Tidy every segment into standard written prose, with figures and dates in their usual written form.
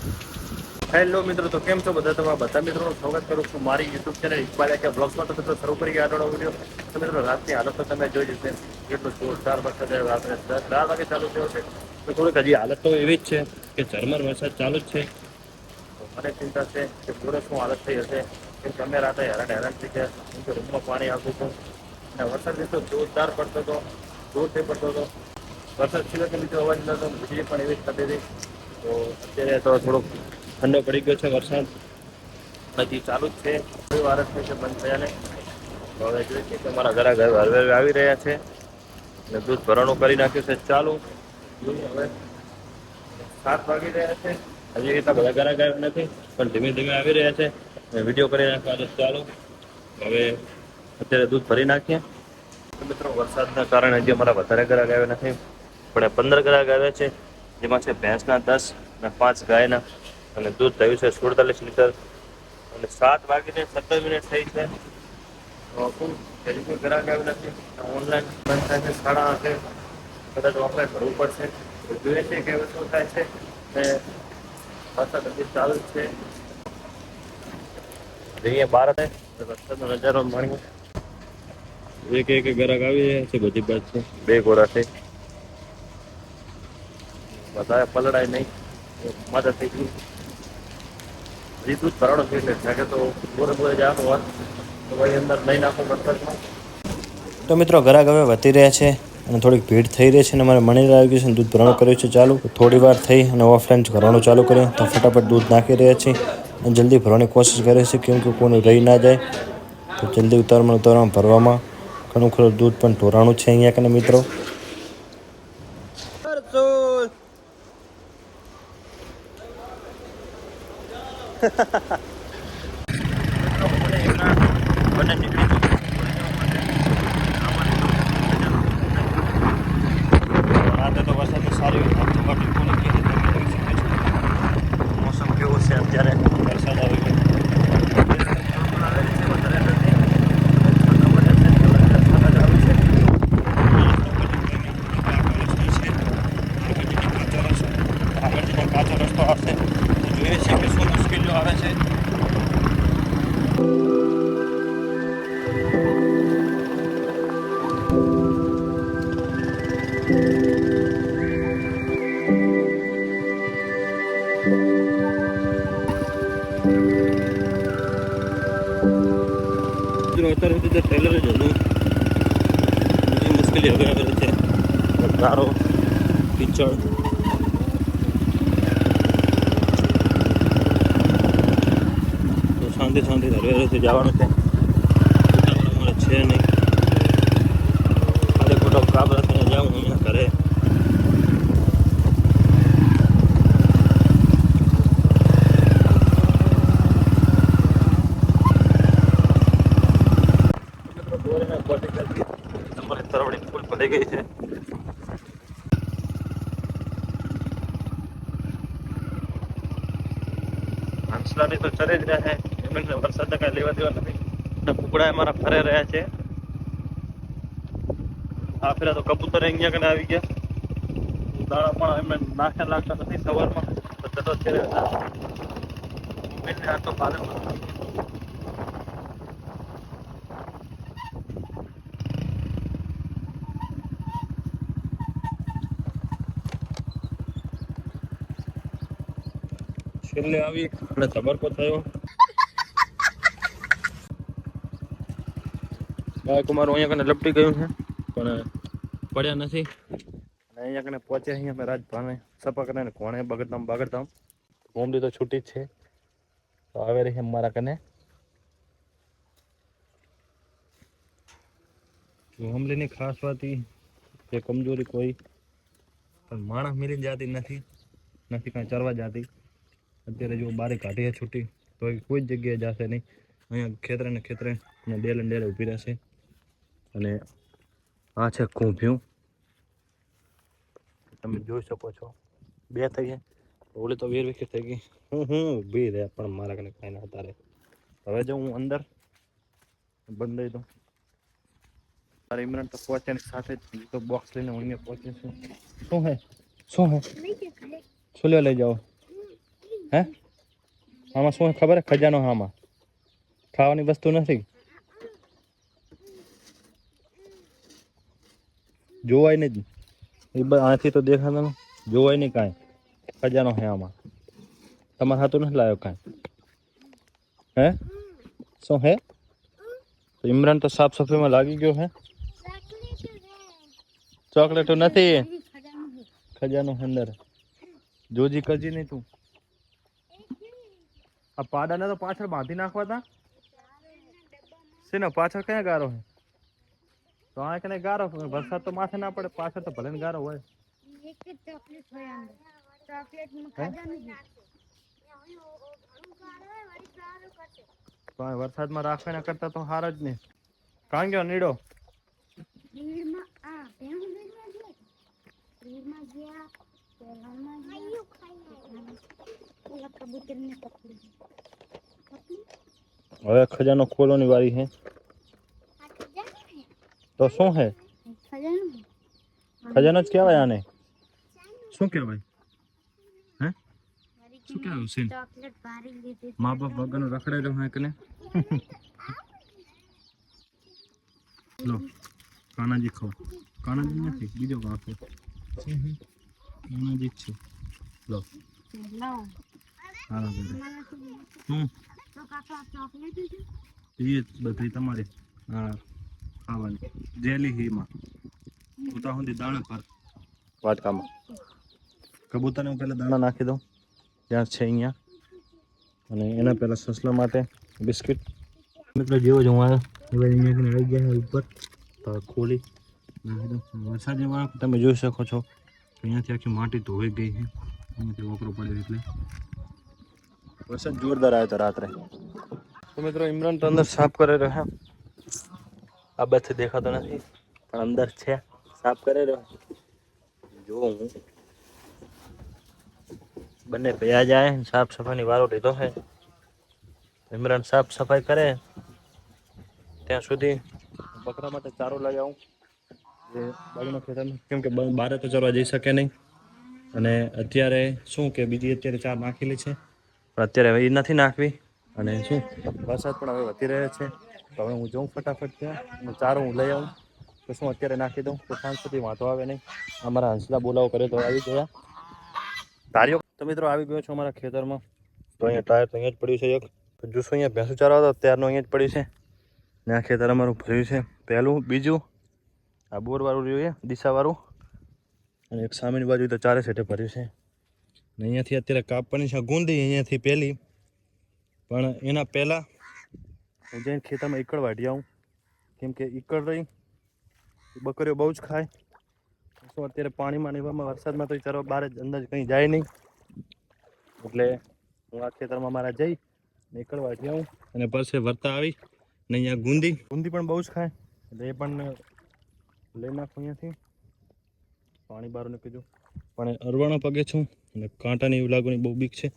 Hello મિત્રો, તો કેમ છો બધા? બધા મિત્રોનું સ્વાગત કરું છું મારી યુટ્યુબ ચેનલ ઇકબાલ કે બ્લોગ્સમાં. તો મિત્રો શરૂ કરી આગળ વિડીયો. તો મિત્રો રાતની હાલત તો તમે જોઈ જશે, કેટલું જોરદાર વરસાદ રાત્રે 10-12 વાગે ચાલુ થયો છે. તો થોડીક હજી હાલત તો એવી જ છે કે ઝરમર વરસાદ ચાલુ જ છે. મને ચિંતા છે કે પૂરે શું હાલત થઈ હશે, કે તમે રાતે હેરાન થઈ ગયા, કેમ કે રૂમમાં પાણી આવતું હતું અને વરસાદ તો જોરદાર પડતો હતો, જોરથી પડતો હતો. વરસાદ સિવાય કે બીજો અવાજ નતો, વીજળી પણ એવી જ થતી હતી. તો અત્યારે તો થોડુંક ઠંડો પડી ગયો છે વરસાદ, હજી ચાલુ જ છે. કોઈ વાર જ થઈ છે બંધ થયા નહીં. હવે જોઈએ છે કે અમારા ઘરે હળવે આવી રહ્યા છે અને દૂધ ભરણું કરી નાખ્યું છે ચાલુ. હવે 7 વાગી રહ્યા છે, હજી એટલા બધા ઘરા ગયા નથી, પણ ધીમે ધીમે આવી રહ્યા છે. વિડીયો કરી નાખવા ચાલુ. હવે અત્યારે દૂધ ભરી નાખીએ. મિત્રો વરસાદના કારણે હજી અમારા વધારે ગ્રાહક આવ્યા નથી, પણ 15 ગ્રાહક આવ્યા છે, જેમાં છે ભેંસના 10 અને 5 ગાયના. અને દૂધ થયું છે 47 લીટર અને 7 વાગીને 17 મિનિટ થઈ છે. હજી કોઈ ગ્રાહક આવ્યું નથી. ઓનલાઈન બંધ થાય છે 8:30. કદાચ ઓફલાઈન ભરવું પડશે. જોઈએ છે કે શું થાય છે. અને વરસાદ હજી ચાલુ જ છે. જઈએ બહાર વરસાદનો નજારો માણીએ. એક ગ્રાહક આવી રહ્યા છે બધી બાજુ, 2 ગોરાથી વધારે પલળાય નહીં, મદદ થઈ ગઈ. હજી દૂધ ભરાણું થઈ શકે તો પૂરે જવાનું હોત તો ભાઈ અંદર નહીં નાખો વરસાદમાં. તો મિત્રો ઘરાક હવે વધી રહ્યા છે અને થોડીક ભીડ થઈ રહી છે અને મારે મણી આવી ગયું છે. દૂધ ભરણું કર્યું છે ચાલુ. થોડી વાર થઈ અને ઓફલાઈન ભરવાનું ચાલુ કર્યું તો ફટાફટ દૂધ નાખી રહ્યા છે અને જલ્દી ભરવાની કોશિશ કરે છે, કેમ કે કોઈનું રહી ના જાય. તો જલ્દી ઉતારમાં ભરવામાં ઘણું ખરું દૂધ પણ ઢોરાણું છે અહીંયા કને મિત્રો. રાતે તો વરસાદની સારી મોસમ કેવો છે અત્યારે? વરસાદ આવી ગયો. કાચો રસ્તો આવશે તો જોઈએ છે કે શું મુશ્કેલીઓ આવે છે. અત્યારે સુધી ટ્રેલર જ હતું. બધી મુશ્કેલી હવે આવે છે. ગારો, કીચડ, તો શાંતિ હરવેથી જવાનું છે. અમારે છે નહીં, ખાલી ખોટો કાબ રાખીને જાઉં અહીંયા ઘરે. તમારી તરવડી ફૂલ ભરી ગઈ છે. હંસલાની તો ચરે જ રહ્યા છે, એમને વરસાદ કાંઈ લેવા દેવા નથી. અને કુકડા અમારા ફરે રહ્યા છે. આ ફેરા તો કબૂતર અહીંયા કને આવી ગયા. દાણા પણ એમને નાખ્યા લાગતા નથી સવારમાં, તો જતો છે. આ તો પાલન છેલ્લે આવી અને તબરકો થયો. કુમાર અહીંયા કને લપટી ગયું છે, પણ પડ્યા નથી. અને અહીંયા કને પહોંચે અહીંયા મેં રાજભાને સપા કરીને કોણે બગડતામ મોમડી તો છૂટી જ છે. તો આવે રહી મારા કને મોમલીની ખાસ વાત એ કમજોરી કોઈ પણ માણસ મિલી જતી નથી કાંઈ ચરવા જતી. અત્યારે જો બારે કાઢીએ છૂટી તો કોઈ જ જગ્યાએ જશે નહીં. અહીંયા ખેતરે ને ડેલે ઊભી રહેશે. અને આ છે કુંભ્યું, તમે જોઈ શકો છો. 2 થઈ ગયા, ઓલી તો વેર વિખેર થઈ ગઈ. હું ઊભી રહે પણ મારા કને કાંઈ ના તારે. હવે જો હું અંદર બંધ દઈ દઉં. મારે ઇમરાન તો પહોંચ્યાની સાથે જ તો બોક્સ લઈને અહીંયા પહોંચે છે. શું હે શું લેવા લઈ જાઓ? હે આમાં શું ખબર હે ખજાનો આમાં ખાવાની વસ્તુ નથી જોવાય નહીં આથી તો દેખાતા ને જોવાય નહીં કાંઈ ખજાનો હે આમાં તમારે હાથું નથી લાવ્યો કાંઈ હે શું હે તો ઇમરાન તો સાફ સફાઈમાં લાગી ગયો હે ચોકલેટો નથી ખજાનો અંદર જોજી કરજી નહીં તું આ પાડાને તો પાછળ બાંધી નાખવા તા શેના પાછળ ક્યાં ગારો હે તો આ કને ગારો વરસાદ તો માથે ના પડે પાછળ તો ભલે ને ગારો હોય તો આ વરસાદમાં રાખવાના કરતા તો હાર જ નહીં કાં ગયો નીડો હવે ખજાનો ખોલવાની વારી હે તો શું હે ખજાનો જ કહેવાય આને શું કહેવાય હે શું કહેવાય સીન મા બાપ વગરનો રખડેલો હે કને લો કાનાજી ખાઓ કાનાજી નથી બીજો કાકો કાનાજી જ છે લો હા એ બધી તમારી હા ખાવાની જેલી હીમાં ઉતા સુધી દાણા પર વાટકામાં કબૂતરને હું પહેલાં દાણા નાખી દઉં ત્યાં છે અહીંયા અને એના પહેલાં સસલા માટે બિસ્કિટ મિત્રો જેવો જ હું આવ્યો એવા અહીંયા આવી ગયા ઉપર તો ખોલી નાખી દઉં વરસાદ જેવા તમે જોઈ શકો છો અહીંયાથી આખી માટી ધોઈ ગઈ છે અહીંયાથી વકરો પડ્યો એટલે વરસાદ જોરદાર આવ્યો હતો રાત્રે તો મિત્રો ઇમરાન તો અંદર સાફ કરી રહ્યો આ બાજુ દેખાતો નથી પણ અંદર છે સાફ કરી રહ્યો જો હું બંને ભેયા જાય સાફ સફાઈની વારો લીધો છે ઇમરાન સાફ સફાઈ કરે ત્યાં સુધી બકરા માટે ચારો લઈ આવું જે બાજુના ખેતરમાં કેમ કે બહાર તો ચરવા જઈ શકે નહીં અને અત્યારે શું કે બીજી અત્યારે ચાર નાખેલી છે પણ અત્યારે હવે એ નથી નાખવી અને શું વરસાદ પણ હવે વધી રહ્યો છે તો હવે હું જાઉં ફટાફટ ત્યાં અને ચારો હું લઈ આવું તો શું અત્યારે નાખી દઉં તો સાંજ સુધી વાંધો આવે નહીં અમારા હંસલા બોલાવો કરે તો આવી ગયા ધાર્યો તો મિત્રો આવી ગયો છું અમારા ખેતરમાં તો અહીંયા ટાયર તો અહીંયા જ પડ્યું છે એક જુસ્સો અહીંયા ભેંસો ચારો હતો ત્યારનું અહીંયા જ પડ્યું છે ને આ ખેતર અમારું ભર્યું છે પહેલું બીજું આ બોરવાળું રહ્યું છે દિશાવાળું અને એક સામેની બાજુ તો ચારે સેટે ભર્યું છે ને અહીંયાથી અત્યારે કાપવાની છે ગુંદી અહીંયાથી પહેલી પણ એના પહેલાં હું જઈને ખેતરમાં ઈકળ વાઢી આવું કેમ કે ઈકળ રહી બકરીઓ બહુ જ ખાય શું અત્યારે પાણીમાં એવામાં વરસાદમાં તો ચારો બહાર જ અંદાજ કંઈ જાય નહીં એટલે હું આ ખેતરમાં મારા જઈ ઈકળ વાઢી આવું અને પછી વરતા આવી ને અહીંયા ગુંદી પણ બહુ જ ખાય એટલે એ પણ લઈ નાખું અહીંયાથી પાણી બહાર નીકળ્યું પણ અરવાણા પગે છું અને કાંટાની એવું લાગવાની બહુ બીક છે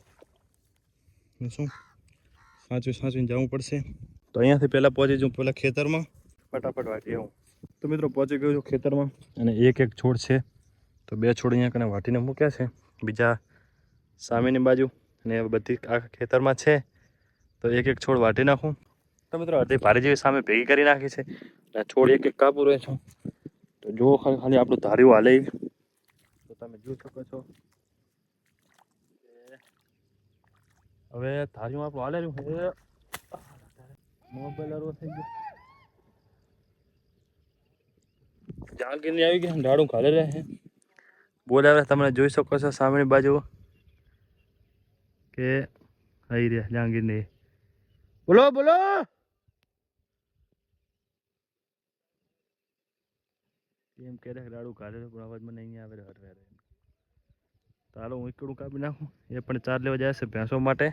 શું સાચવીને જવું પડશે તો અહીંયાથી પહેલાં પહોંચી જાઉં પહેલાં ખેતરમાં ફટાફટ વાટી આવું તો મિત્રો પહોંચી ગયો છું ખેતરમાં અને એક છોડ છે તો બે છોડ અહીંયા કને વાટીને મૂક્યા છે બીજા સામેની બાજુ અને બધી આખા ખેતરમાં છે તો એક છોડ વાટી નાખું તો મિત્રો અડધી ભારી જેવી સામે ભેગી કરી નાખી છે અને છોડ એક કાપું રહે છું તો જો ખાલી આપણું ધાર્યું હાલે તો તમે જોઈ શકો છો હવે ધાર્યું આપણું હાલે રહ્યું હે મોબાઈલ અરવો થઈ ગયો જાગીને આવી ગયા ડાળું ખાલે રહે છે બોલાવે તમે જોઈ શકો છો સામેની બાજુ કે આવી રહ્યા જાગીરને બોલો બોલો એમ કે રાડું કાઢે પણ અવાજ મને અહીંયા આવે હરવે તો હાલો હું એકડું કાપી નાખું એ પણ ચાર લેવા જાય છે ભેંસો માટે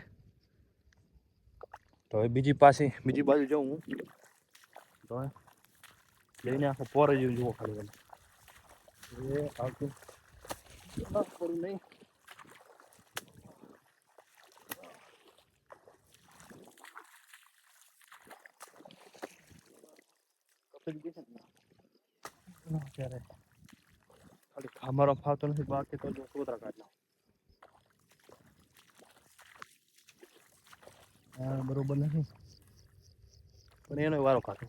તો હવે બીજી બાજુ જાઉં હું તો લઈને આખો પોરે જેવું જુઓ ખાલી એ આવતું થોડું નહીં અત્યારે ખાલી ખામારો ફાવતો નથી બાકી તો જો કોતરા કાઢ હા બરોબર નથી પણ એનો વારો કાઢો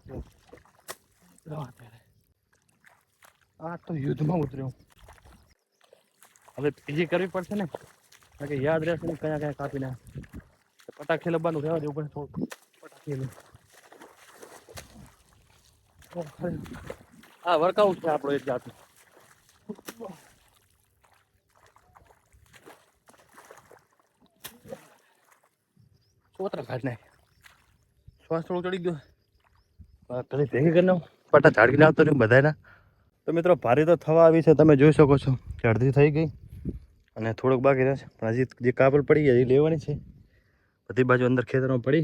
આ તો યુદ્ધમાં ઉતર્યો હવે બીજી કરવી પડશે ને કારણ કે યાદ રહેશે ને કયા કયા કાપી ના પટાખી લબવાનું રહેવા દેવું પડે થોડું પટાખી હા વર્કઆઉટ છે આપણો એક જાતનો સોતરા કાઢ નાખ શ્વાસ થોડો ચડી ગયો ઘરે ભેગી કરી નાખું પટા ઝાડકીને આવતો રહ્યું બધાના તો મિત્રો ભારી તો થવા આવી છે તમે જોઈ શકો છો કે અડધી થઈ ગઈ અને થોડુંક બાકી રહેશે પણ હજી જે કાબલ પડી ગયા એ લેવાની છે બધી બાજુ અંદર ખેતરમાં પડી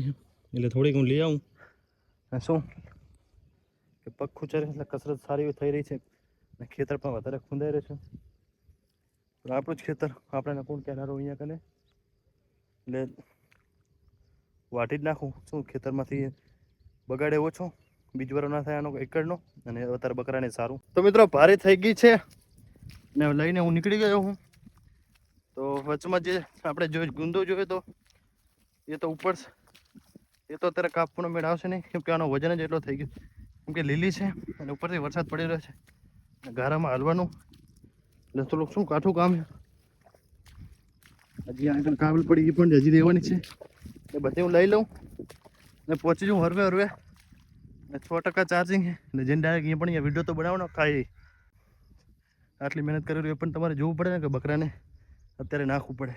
એટલે થોડીક હું લઈ આવું અને શું કે પગ ખૂંચારે એટલે કસરત સારી એવી થઈ રહી છે અને ખેતર પણ વધારે ખૂંદાઈ રહ્યું છે તો આપણું જ ખેતર આપણે કોણ કહેનારો અહીંયા કને એટલે વાટી જ નાખું શું ખેતરમાંથી બગાડે ઓછો બીજવારો ના થાય આનો એકડનો અને અત્યારે બકરાને સારું તો મિત્રો ભારે થઈ ગઈ છે ને લઈને હું નીકળી ગયો હું તો વચમાં જે આપણે જો ગુંદો જોયો તો એ તો ઉપર એ તો અત્યારે કાપવાનો મેળ આવશે નહીં કેમ કે આનો વજન જ એટલો થઈ ગયો કેમ કે લીલી છે અને ઉપરથી વરસાદ પડી રહ્યો છે ગારામાં હાલવાનું એટલે થોડુંક શું કાઠું કામ હજી આગળ કાબલ પડી ગઈ પણ હજી રહેવાની છે એ બધી હું લઈ લઉં ને પહોંચી જાઉં હરવે હરવે ને 100% ચાર્જિંગ છે ને જેને ડાયરેક્ટ અહીંયા પણ અહીંયા વિડીયો તો બનાવવાનો ખાઈ આટલી મહેનત કરી એ પણ તમારે જોવું પડે ને કે બકરાને અત્યારે નાખવું પડે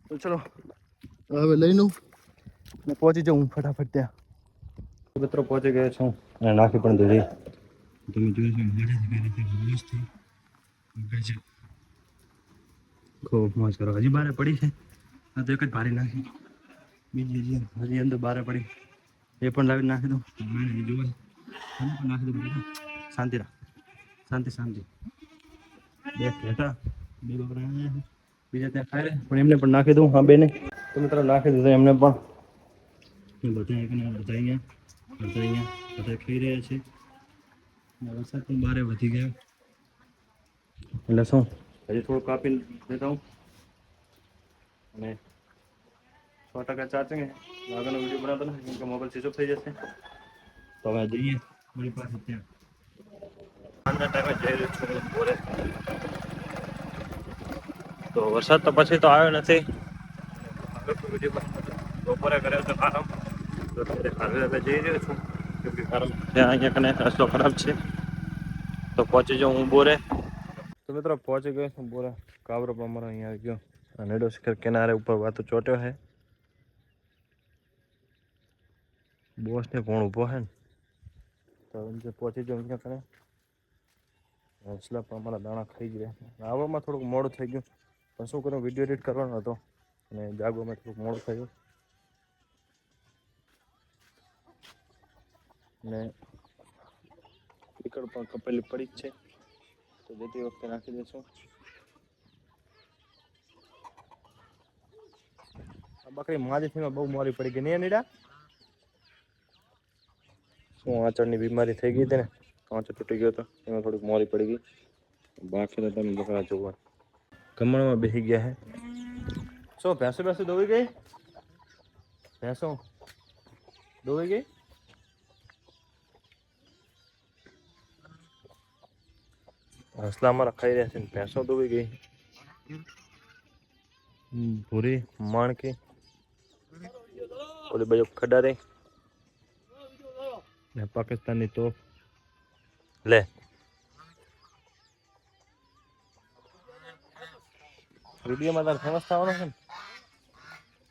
તો ચલો હવે લઈ લઉં ને પહોંચી જાઉં ફટાફટ ત્યાં મિત્રો પહોંચી ગયો છું અને નાખી પણ દીધી તમે જોઈ છો ખૂબ મોજ કરો હજી બારે પડી છે આ તો એક જ ભારી નાખી બીજી હજી અંદર બારે પડી એ પણ લાવી નાખી દઉં જોવા પણ નાખી દઉં શાંતિ રાખ શાંતિ શાંતિ બે ઘેટા બે બકરા બીજા ત્યાં ખાઈ લે પણ એમને પણ નાખી દઉં હા બેને તો મિત્રો નાખી દીધું એમને પણ બધા અહીંયા બધા ખાઈ રહ્યા છે વરસાદ પણ બારે વધી ગયો એટલે શું હજી થોડું કાપીને દેતા હું અને 100% ચાર્જિંગ આગળનો વિડીયો બનાવતો નથી કેમ કે મોબાઈલ સ્વિચ ઓફ થઈ જશે તો હવે જઈએ મારી પાસે ત્યાં સાંજના ટાઈમે જઈ રહ્યો છું બોરે તો વરસાદ તો પછી તો આવ્યો નથી બપોરે કર્યો તો આરામ તો હવે જઈ રહ્યો છું કેમ કે કારણ ત્યાં અહીંયા કને રસ્તો ખરાબ છે તો પહોંચી જાઉં હું બોરે તો મિત્રો પહોંચી ગયો છું બોરે કાબરો પણ અમારો અહીંયા આવી ગયો નેડો શિખર કિનારે ઉપર વાતો ચોટ્યો છે બોસ ને કોણ ઊભો છે ને તો જે પહોંચી જાઉં અહીંયા કને હંસલા પણ અમારા દાણા ખાઈ ગયા આવવામાં થોડુંક મોડું થઈ ગયું પણ શું કરું વિડીયો એડિટ કરવાનો હતો અને જાગવામાં થોડુંક મોડું થયું ને ટીકડ પણ કપેલી પડી જ છે તો જતી વખતે નાખી દઈશું આ બકરી માજીથીમાં બહુ મોરી પડી ગઈ નહીં નીડા શું આંચળની બીમારી થઈ ગઈ હતી ને આંચળ તૂટી ગયો હતો એમાં થોડીક મોરી પડી ગઈ બાકી તો તમે બકરા જોવા કમળમાં બેસી ગયા હે શું ભેંસો દોવી ગઈ ભેંસો દોવી ગઈ હસલા અમારા ખાઈ રહ્યા છે ને ભેંસો દોવી ગઈ ભૂરી માણકી ઓલી બાજુ ખડારી ને પાકિસ્તાનની તોપ લે વિડીયોમાં તારે ફેમસ થવાનો છે ને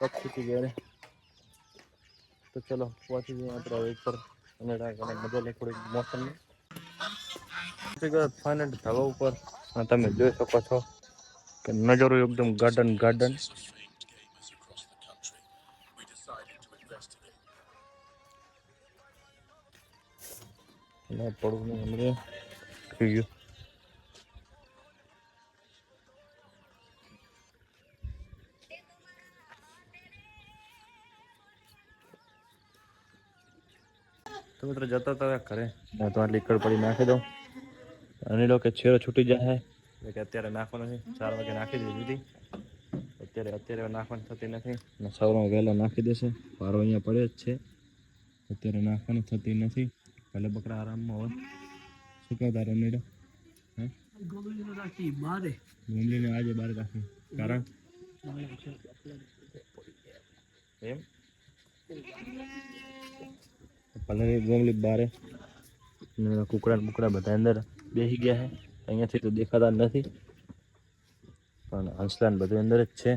પક્ષી ગયા તો ચલો પહોંચી જઈએ આપણે ઉપર અને મજા લે થોડીક મોસમની ફાઇનલ ધાબા ઉપર તમે જોઈ શકો છો કે નજારો એકદમ ગાર્ડન પડવું નહીં થઈ ગયું તો મિત્રો જતો તો ઘરે તો આટલી કડ પડી નાખી દઉં અને કે છેરો છૂટી જાય કે અત્યારે નાખવાનો છે 4 વાગે નાખી દીધી અત્યારે નાખવાની થતી નથી અને સવારમાં વહેલા નાખી દેશે. પારો અહીંયા પડે જ છે, અત્યારે નાખવાની થતી નથી. ભલે બકરા આરામમાં હોય. શું કહો તારો નીડો? હે ગોમલીને આજે બહાર રાખી કારણ એમ ભલે ગોમલી બારે કુકડા બુકડા બધા અંદર બેસી ગયા છે. અહીંયાથી તો દેખાતા નથી, પણ હંસલાન બધું અંદર જ છે.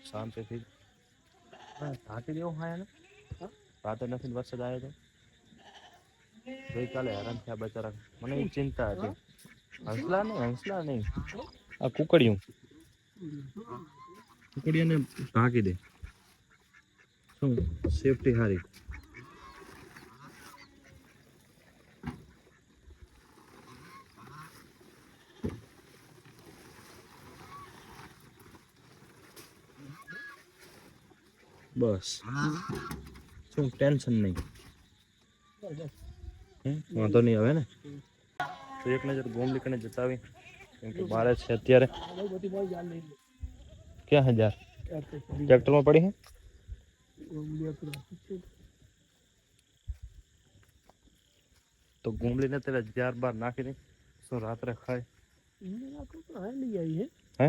શાંતિથી ઢાંકી દેવું હા એને. રાતે નથી વરસાદ આવ્યો તો ગઈકાલે હેરાન થયા બચારા. મને એ ચિંતા હતી. હંસલા નહીં આ કુકડીઓને ઢાંકી દે. શું સેફટી સારી. બસ શું ટેન્શન નહીં. વાંધો નહીં આવે ને. તો એક નજર ગોમલી કને જતાવી, કેમ કે મારે છે અત્યારે ક્યાં 1000 ટ્રેક્ટરમાં પડી છે. તો ગોમલીને અત્યારે 1000 નાખી દે. શું રાત્રે ખાય હે?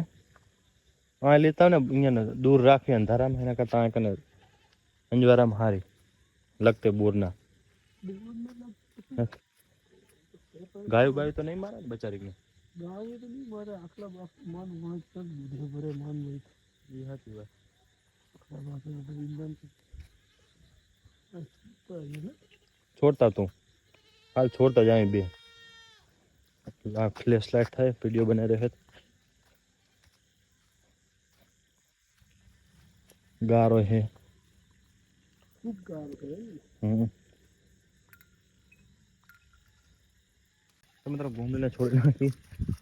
હા લેતા ને અહીંયા દૂર રાખી અંધારામાં, એના કરતા કને અંજવારામાં હારી લગતે બોરના. ગાયું બાયું તો નહીં મારે ને બચારીને. છોડતા તું હાલ છોડતા જાય બે ફ્લેશ લાઇટ થાય વિડીયો બનાવી રહે. ગારો હે મિત્રો ગોમલીને છોડી નાખી.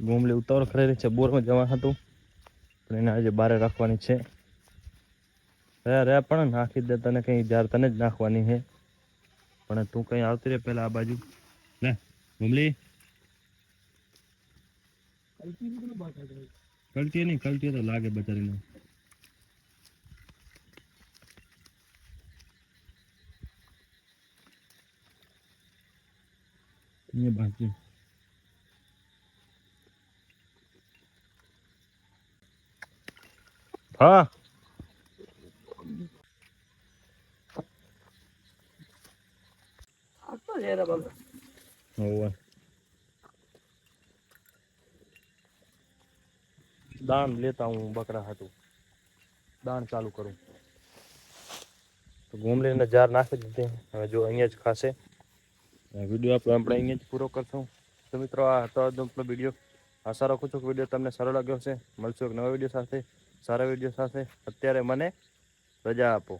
ગોમલી ઉતાવળ કરી રહી છે. બોરમાં જવા હતું પણ એને આજે બારે રાખવાની છે. રે પણ નાખી દે. તને કઈ જાર તને જ નાખવાની છે, પણ તું કઈ આવતી રે પેલા આ બાજુ. લે ગોમલી કલટી નહીં, કલટી તો લાગે બચારીને. અહીંયા બાકી હા દાણ લેતા હું બકરા હતું. દાણ ચાલુ કરું તો ગોમલીને જાર નાખી દીધી. હવે જો અહીંયા જ ખાશે. વિડીયો આપણે અહીંયા જ પૂરો કરશું. તો મિત્રો આ હતો આપણો વિડીયો. આશા રાખું છું કે વિડીયો તમને સારો લાગ્યો હશે. મળશું એક નવા વિડીયો સાથે, સારા વિડીયો સાથે. અત્યારે મને રજા આપો.